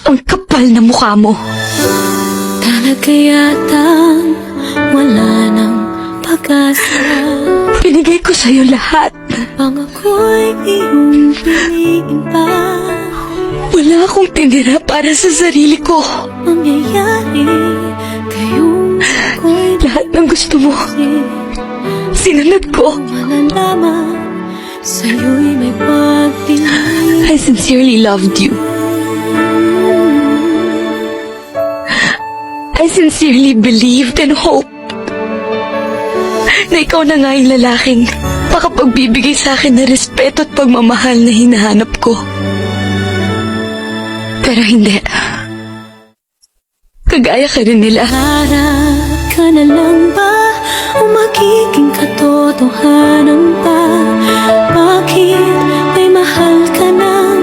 Ang kapal na mukha mo. Talaga yatang wala nang pag-asa. Binigay ko sa'yo lahat. Pangako'y iyong piliin pa. Wala akong tinira para sa sarili ko. Mangyayari kayong ako'y Lahat ng gusto mo, sinunod ko. malalaman sa'yo'y may pagpili. I sincerely loved you. I sincerely believed and hoped na ikaw na nga yung lalaking makapagbibigay sa akin ng respeto at pagmamahal na hinahanap ko. Pero hindi. Kagaya ka rin nila. Harap ka na lang ba o magiging katotohanan pa? Bakit may mahal ka ng